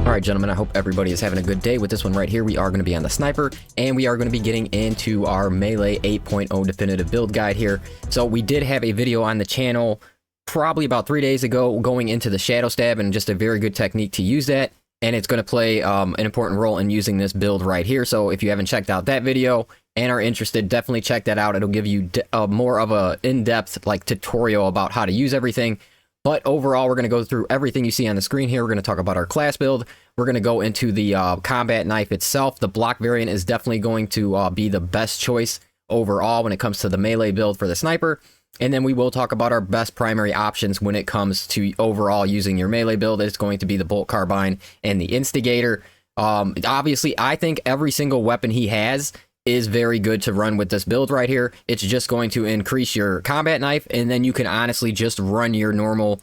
Alright gentlemen, I hope everybody is having a good day. With this one right here, we are going to be on the sniper, and we are going to be getting into our Melee 8.0 definitive build guide here. So we did have a video on the channel probably about 3 days ago going into the shadow stab, and just a very good technique to use that, and it's going to play an important role in using this build right here. So if you haven't checked out that video and are interested, definitely check that out. It'll give you more of a in-depth like tutorial about how to use everything. But overall, we're going to go through everything you see on the screen here. We're going to talk about our class build. We're going to go into the combat knife itself. The block variant is definitely going to be the best choice overall when it comes to the melee build for the sniper. And then we will talk about our best primary options when it comes to overall using your melee build. It's going to be the Bolt Carbine and the Instigator. Obviously, I think every single weapon he has is very good to run with this build right here. It's just going to increase your combat knife, and then you can honestly just run your normal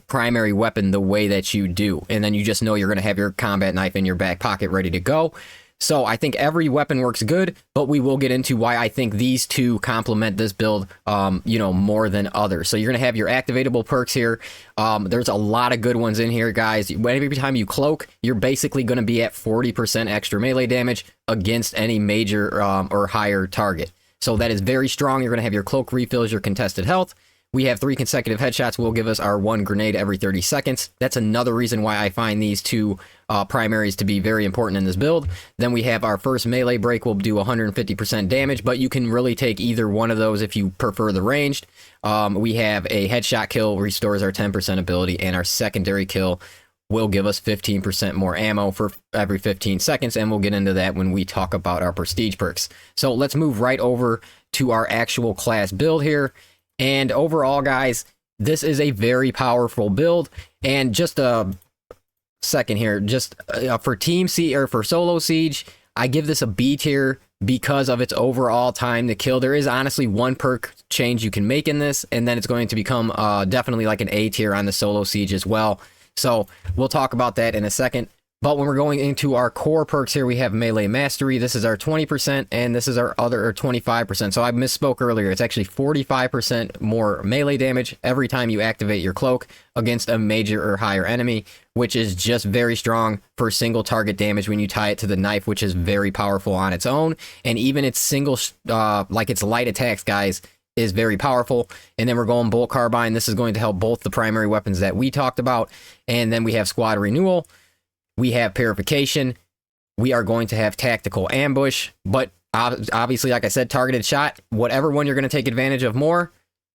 primary weapon the way that you do, and then you just know you're going to have your combat knife in your back pocket ready to go. So I think every weapon works good, but we will get into why I think these two complement this build, more than others. So you're going to have your activatable perks here. There's a lot of good ones in here, guys. Every time you cloak, you're basically going to be at 40% extra melee damage against any major or higher target. So that is very strong. You're going to have your cloak refills, your contested health. We have 3 consecutive headshots will give us our 1 grenade every 30 seconds. That's another reason why I find these two primaries to be very important in this build. Then we have our first melee break will do 150% damage, but you can really take either one of those if you prefer the ranged. We have a headshot kill, restores our 10% ability, and our secondary kill will give us 15% more ammo for every 15 seconds, and we'll get into that when we talk about our prestige perks. So let's move right over to our actual class build here. And overall, guys, this is a very powerful build. And just a second here, just for Team Siege or for Solo Siege, I give this a B tier because of its overall time to kill. There is honestly one perk change you can make in this, and then it's going to become definitely like an A tier on the Solo Siege as well. So we'll talk about that in a second. But when we're going into our core perks here, we have Melee Mastery. This is our 20%, and this is our other 25%. So I misspoke earlier. It's actually 45% more melee damage every time you activate your cloak against a major or higher enemy, which is just very strong for single target damage when you tie it to the knife, which is very powerful on its own. And even its single, like its light attacks, guys, is very powerful. And then we're going Bolt Carbine. This is going to help both the primary weapons that we talked about. And then we have Squad Renewal. We have Purification. We are going to have Tactical Ambush, but obviously, like I said, Targeted Shot, whatever one you're going to take advantage of more,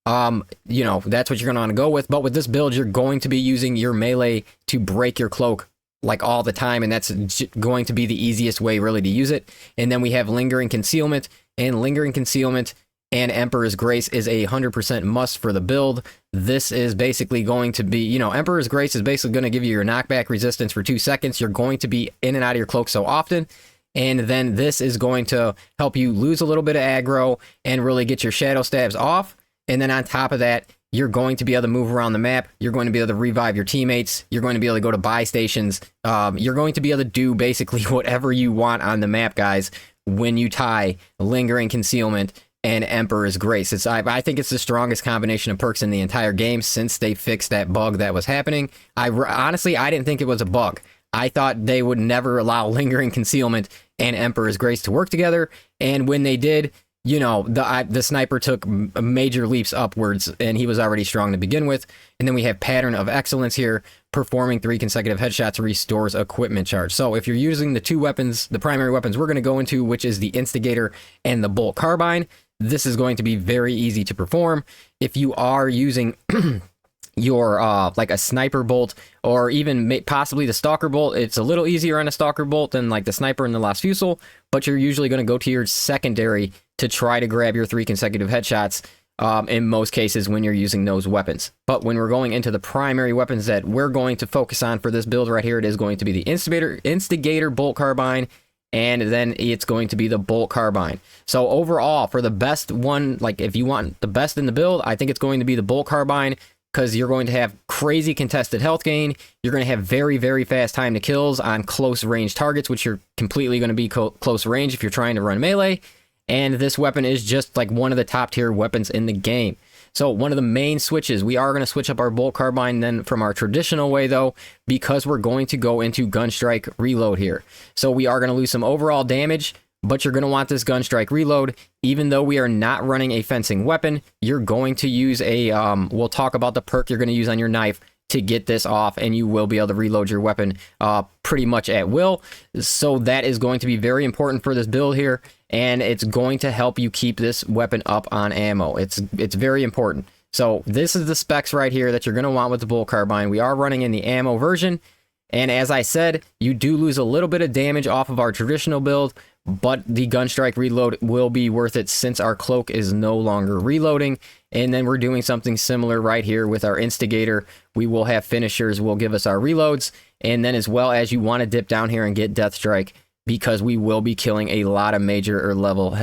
that's what you're going to want to go with. But with this build, you're going to be using your melee to break your cloak like all the time, and that's going to be the easiest way really to use it. And then we have Lingering Concealment, and Lingering Concealment and Emperor's Grace is a 100% must for the build. This is basically going to be, Emperor's Grace is basically going to give you your knockback resistance for 2 seconds. You're going to be in and out of your cloak so often. And then this is going to help you lose a little bit of aggro and really get your shadow stabs off. And then on top of that, you're going to be able to move around the map. You're going to be able to revive your teammates. You're going to be able to go to buy stations. You're going to be able to do basically whatever you want on the map, guys, when you tie Lingering Concealment and Emperor's Grace. I think it's the strongest combination of perks in the entire game since they fixed that bug that was happening. Honestly, I didn't think it was a bug. I thought they would never allow Lingering Concealment and Emperor's Grace to work together, and when they did, the sniper took major leaps upwards, and he was already strong to begin with. And then we have Pattern of Excellence here. Performing 3 consecutive headshots restores equipment charge. So if you're using the two weapons, the primary weapons we're going to go into, which is the Instigator and the Bolt Carbine, this is going to be very easy to perform. If you are using your like a sniper bolt, or even possibly the stalker bolt, it's a little easier on a stalker bolt than like the sniper and the last fusel, but you're usually going to go to your secondary to try to grab your 3 consecutive headshots in most cases when you're using those weapons. But when we're going into the primary weapons that we're going to focus on for this build right here, it is going to be the Instigator Bolt Carbine, and then it's going to be the Bolt Carbine. So overall, for the best one, like if you want the best in the build, I think it's going to be the Bolt Carbine, because you're going to have crazy contested health gain. You're going to have very, very fast time to kills on close range targets, which you're completely going to be close range if you're trying to run melee. And this weapon is just like one of the top tier weapons in the game. So one of the main switches, we are going to switch up our Bolt Carbine then from our traditional way though, because we're going to go into Gunstrike Reload here. So we are going to lose some overall damage, but you're going to want this Gunstrike Reload. Even though we are not running a fencing weapon, you're going to use a, we'll talk about the perk you're going to use on your knife to get this off, and you will be able to reload your weapon pretty much at will. So that is going to be very important for this build here, and it's going to help you keep this weapon up on ammo. It's very important. So this is the specs right here that you're going to want with the Bolt Carbine. We are running in the ammo version, and as I said, you do lose a little bit of damage off of our traditional build, but the Gunstrike Reload will be worth it since our cloak is no longer reloading. And then we're doing something similar right here with our Instigator. We will have finishers will give us our reloads, and then as well as you want to dip down here and get Death Strike, because we will be killing a lot of major or level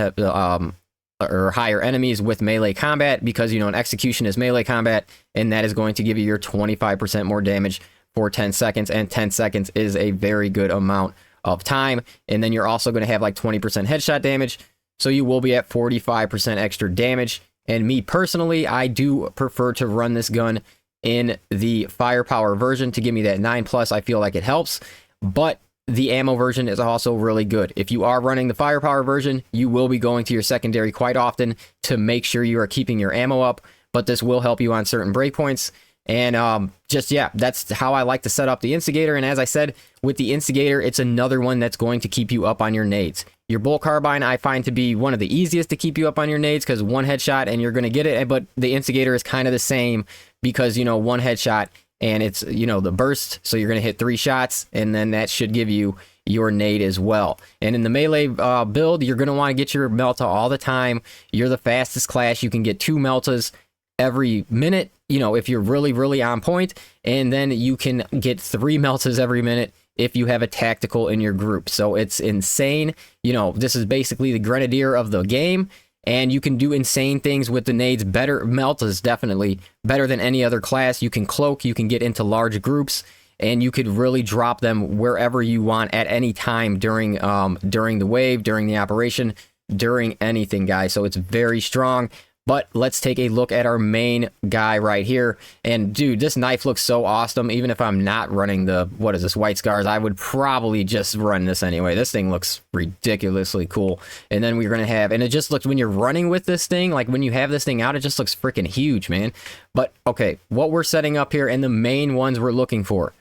or higher enemies with melee combat, because you know an execution is melee combat, and that is going to give you your 25% more damage for 10 seconds, and 10 seconds is a very good amount of time. And then you're also going to have like 20% headshot damage, so you will be at 45% extra damage. And me personally, I do prefer to run this gun in the firepower version to give me that 9+. I feel like it helps, but the ammo version is also really good. If you are running the firepower version, you will be going to your secondary quite often to make sure you are keeping your ammo up, but this will help you on certain breakpoints. And just, yeah, that's how I like to set up the Instigator. And as I said, with the Instigator, it's another one that's going to keep you up on your nades. Your Bolt Carbine, I find to be one of the easiest to keep you up on your nades, because one headshot and you're going to get it. But the Instigator is kind of the same, because, you know, one headshot and it's, you know, the burst. So you're going to hit 3 shots, and then that should give you your nade as well. And in the melee build, you're going to want to get your Melta all the time. You're the fastest class. You can get 2 Meltas every minute, you know, if you're really, really on point. And then you can get 3 Meltas every minute if you have a tactical in your group. So it's insane. You know, this is basically the Grenadier of the game, and you can do insane things with the nades. Better Meltas, definitely better than any other class. You can cloak, you can get into large groups, and you could really drop them wherever you want at any time during the wave, during the operation, during anything, guys. So it's very strong. But let's take a look at our main guy right here. And dude, this knife looks so awesome. Even if I'm not running the, what is this, White Scars, I would probably just run this anyway. This thing looks ridiculously cool. And then we're going to have, and it just looks, when you're running with this thing, like when you have this thing out, it just looks freaking huge, man. But okay, what we're setting up here and the main ones we're looking for: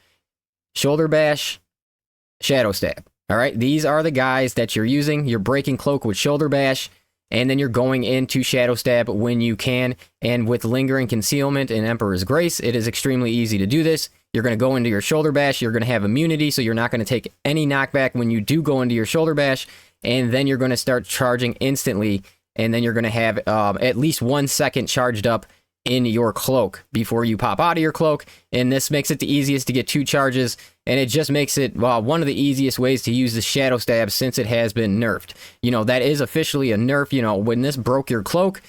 Shoulder Bash, Shadow Stab. All right, these are the guys that you're using. You're breaking cloak with Shoulder Bash, and then you're going into Shadow Stab when you can. And with Lingering Concealment and Emperor's Grace, it is extremely easy to do this. You're going to go into your Shoulder Bash. You're going to have immunity, so you're not going to take any knockback when you do go into your Shoulder Bash. And then you're going to start charging instantly. And then you're going to have at least 1 second charged up in your cloak before you pop out of your cloak. And this makes it the easiest to get 2 charges. And it just makes it, well, one of the easiest ways to use the Shadow Stab since it has been nerfed. You know, that is officially a nerf. You know, when this broke your cloak,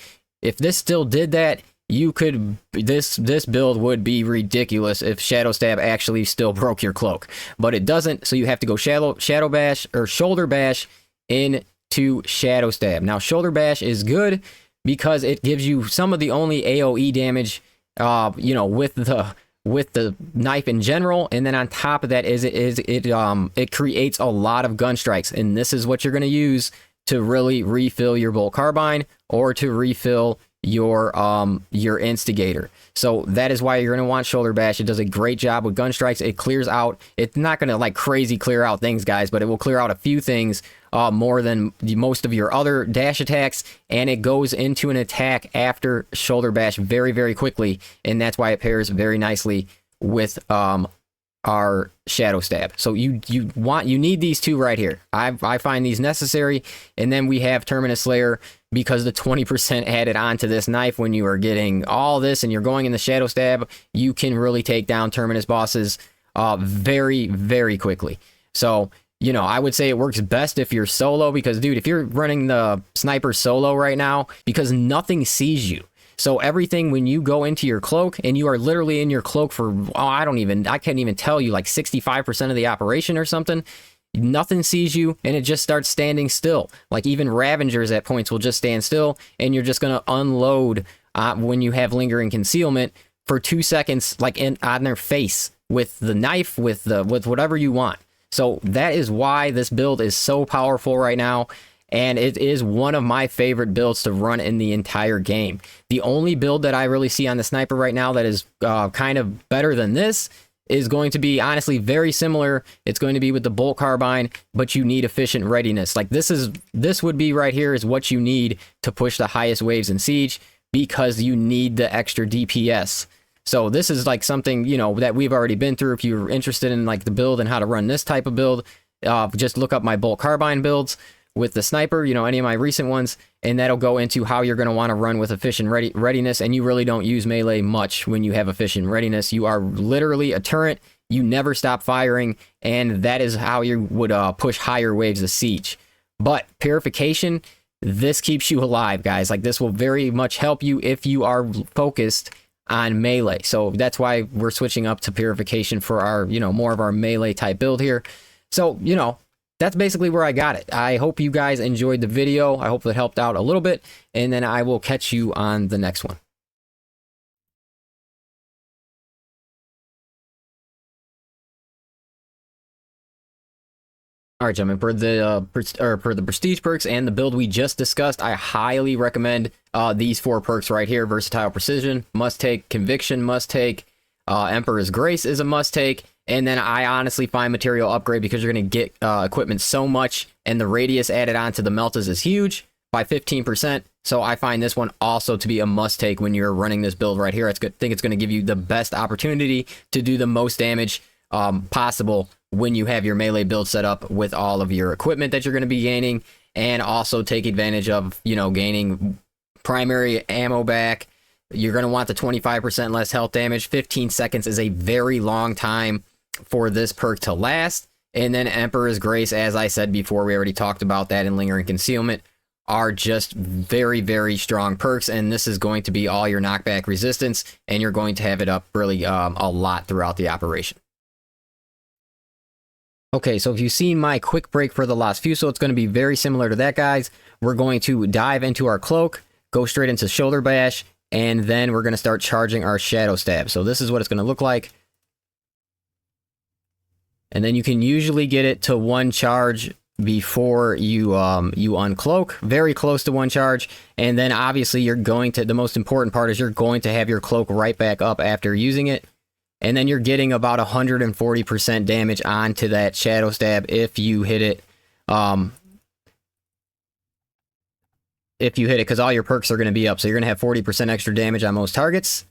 if this still did that, you could, this build would be ridiculous if Shadow Stab actually still broke your cloak. But it doesn't, so you have to go Shadow Bash or Shoulder Bash into Shadow Stab. Now, Shoulder Bash is good because it gives you some of the only AoE damage, you know, with the knife in general. And then on top of that it creates a lot of gun strikes, and this is what you're going to use to really refill your Bolt Carbine or to refill your Instigator. So that is why you're going to want Shoulder Bash. It does a great job with gun strikes. It clears out, it's not going to like crazy clear out things, guys, but it will clear out a few things more than most of your other dash attacks, and it goes into an attack after Shoulder Bash very, very quickly, and that's why it pairs very nicely with our Shadow Stab. So you need these 2 right here. I find these necessary. And then we have Terminus Slayer, because the 20% added onto this knife when you are getting all this and you're going in the Shadow Stab, you can really take down Terminus bosses very, very quickly. So, you know, I would say it works best if you're solo, because dude, if you're running the sniper solo right now, because nothing sees you. So everything, when you go into your cloak and you are literally in your cloak for, I can't even tell you, like 65% of the operation or something, nothing sees you, and it just starts standing still. Like even Ravengers at points will just stand still, and you're just going to unload when you have lingering concealment for 2 seconds, like on their face with the knife, with whatever you want. So that is why this build is so powerful right now, and it is one of my favorite builds to run in the entire game. The only build that I really see on the sniper right now that is kind of better than this is going to be honestly very similar. It's going to be with the Bolt Carbine, but you need efficient readiness. Like this would be right here is what you need to push the highest waves in Siege, because you need the extra DPS. So this is like something, you know, that we've already been through. If you're interested in like the build and how to run this type of build, just look up my Bolt Carbine builds with the sniper, you know, any of my recent ones, and that'll go into how you're going to want to run with efficient readiness. And you really don't use melee much when you have efficient readiness. You are literally a turret. You never stop firing, and that is how you would push higher waves of Siege. But Purification, this keeps you alive, guys. Like, this will very much help you if you are focused on melee. So that's why we're switching up to Purification for our, you know, more of our melee type build here. So, you know, that's basically where I got it. I hope you guys enjoyed the video. I hope it helped out a little bit, and then I will catch you on the next one. All right, gentlemen, for the prestige perks and the build we just discussed, I highly recommend these 4 perks right here. Versatile Precision, must take. Conviction, must take. Emperor's Grace is a must take. And then I honestly find Material Upgrade, because you're going to get equipment so much, and the radius added on to the meltas is huge by 15%. So I find this one also to be a must take when you're running this build right here. I think it's going to give you the best opportunity to do the most damage possible when you have your melee build set up with all of your equipment that you're going to be gaining, and also take advantage of, you know, gaining primary ammo back. You're going to want the 25% less health damage. 15 seconds is a very long time for this perk to last. And then Emperor's Grace, as I said before, we already talked about that, and Lingering Concealment are just very, very strong perks, and this is going to be all your knockback resistance, and you're going to have it up really a lot throughout the operation. Okay, so if you've seen my quick break for the Lost Fusel, it's going to be very similar to that, guys. We're going to dive into our cloak, go straight into Shoulder Bash, and then we're going to start charging our Shadow Stab. So this is what it's going to look like. And then you can usually get it to 1 charge before you uncloak, very close to 1 charge. And then obviously you're going to, the most important part is you're going to have your cloak right back up after using it. And then you're getting about 140% damage onto that Shadow Stab if you hit it. If you hit it, because all your perks are going to be up. So you're going to have 40% extra damage on most targets.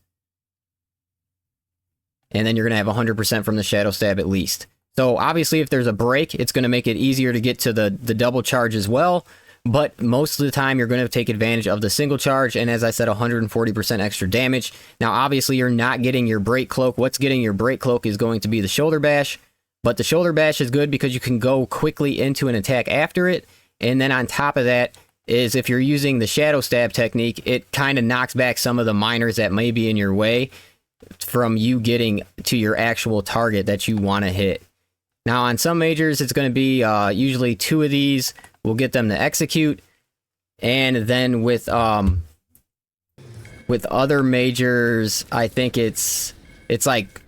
And then you're going to have 100% from the Shadow Stab at least. So obviously if there's a break, it's going to make it easier to get to the double charge as well. But most of the time you're going to take advantage of the single charge, and as I said, 140% extra damage. Now obviously you're not getting your break cloak. What's getting your break cloak is going to be the Shoulder Bash. But the Shoulder Bash is good because you can go quickly into an attack after it. And then on top of that is, if you're using the Shadow Stab technique, it kind of knocks back some of the miners that may be in your way from you getting to your actual target that you want to hit. Now on some majors it's going to be usually 2 of these. We'll get them to execute, and then with other majors, I think it's like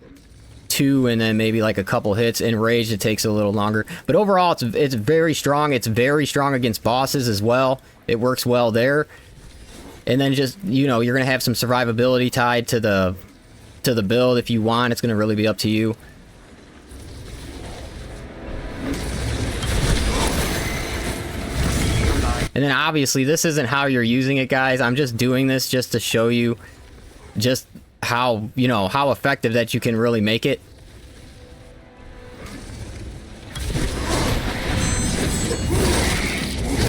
2 and then maybe like a couple hits. In rage, it takes a little longer, but overall, it's very strong. It's very strong against bosses as well. It works well there, and then just, you know, you're gonna have some survivability tied to the build if you want. It's gonna really be up to you. And then obviously this isn't how you're using it, guys. I'm just doing this just to show you just how, you know, how effective that you can really make it.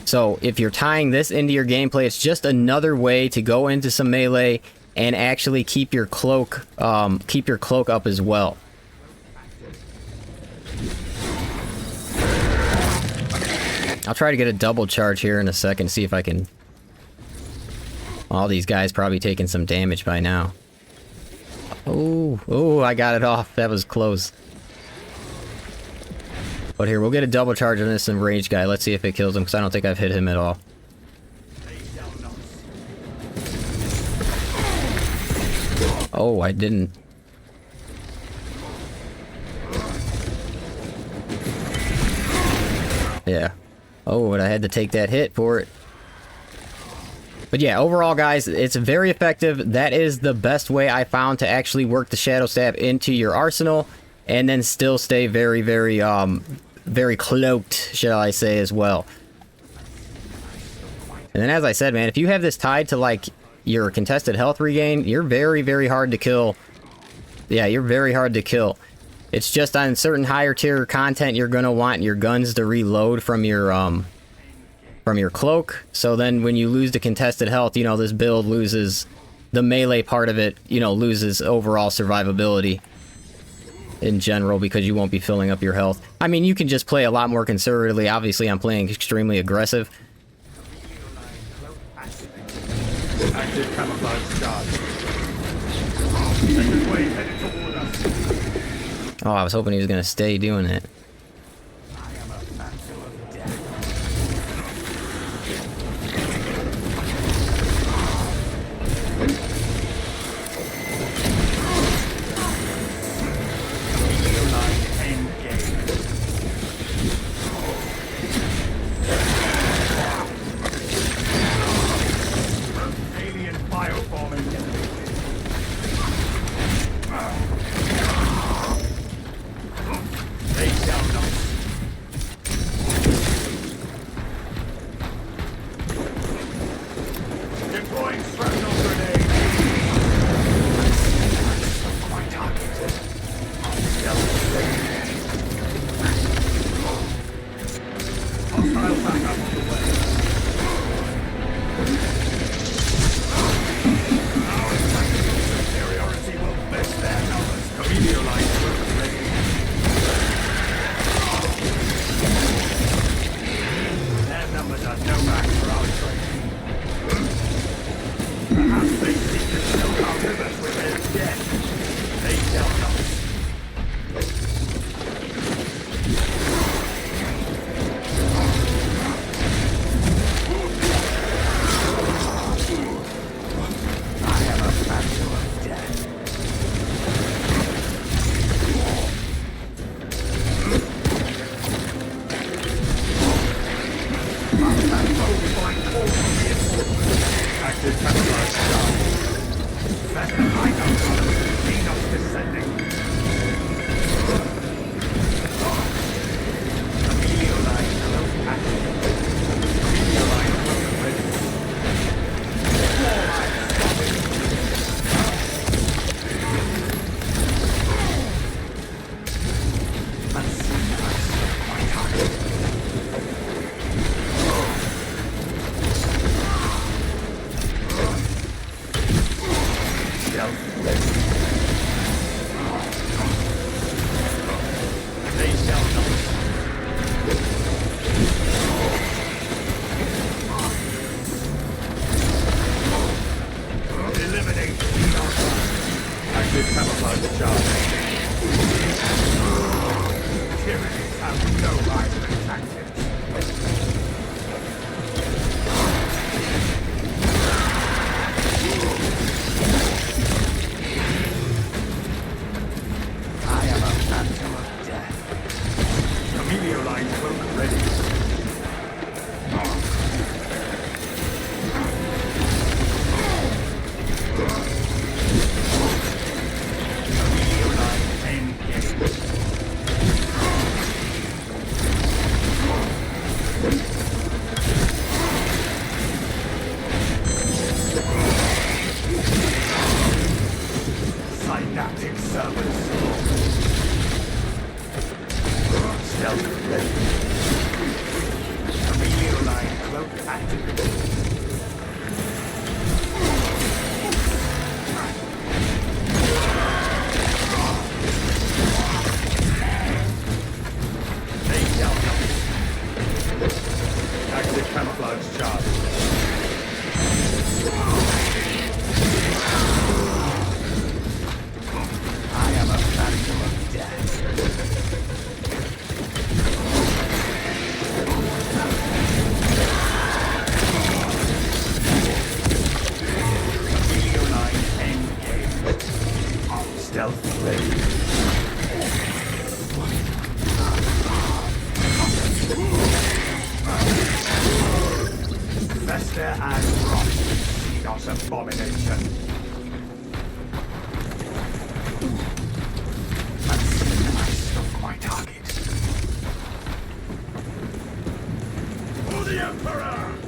So if you're tying this into your gameplay, it's just another way to go into some melee and actually keep your cloak up as well. I'll try to get a double charge here in a second, see if I can... All these guys probably taking some damage by now. Oh, I got it off. That was close. But here, we'll get a double charge on this enraged guy. Let's see if it kills him, because I don't think I've hit him at all. Oh, I didn't. Yeah. Oh, but I had to take that hit for it. But yeah, overall, guys, it's very effective. That is the best way I found to actually work the Shadow Stab into your arsenal, and then still stay very, very, very cloaked, shall I say, as well. And then, as I said, man, if you have this tied to, like, your contested health regain, you're very, very hard to kill. Yeah, you're very hard to kill. It's just on certain higher tier content, you're gonna want your guns to reload from your cloak. So then when you lose the contested health, you know, this build loses the melee part of it, you know, loses overall survivability in general because you won't be filling up your health. I mean, you can just play a lot more conservatively. Obviously, I'm playing extremely aggressive. Active camouflage charge. Second wave headed toward us. Oh, I was hoping he was going to stay doing it. I am a phantom of death. Video line engaged. Alien bioform eliminated. They shall not. Deploying shrapnel grenade. My target. Hostile backup on the way. Our tactical superiority will best their numbers. Meteor line ready. Their numbers are no match for our training. Perhaps they seek to choke our rivers with their death. They shall not. I am a phantom of death. Active camouflage charge. Better hide out. Xenos descending. Meteor line close active. Meteor line close ready. War line stopping. Unseen us. My target. They shall not. Eliminate Xenos. Active camouflage charge. Tyrannies have no right to tactics. I am a phantom of death. The meteor line cloak ready. The meteor line engaged. Synaptic servers. Stealth ready. The meteor line cloak activated. They shall not. Active camouflage charge. I am a phantom of death. there and rot. Xenos abomination. I struck my target. For the Emperor!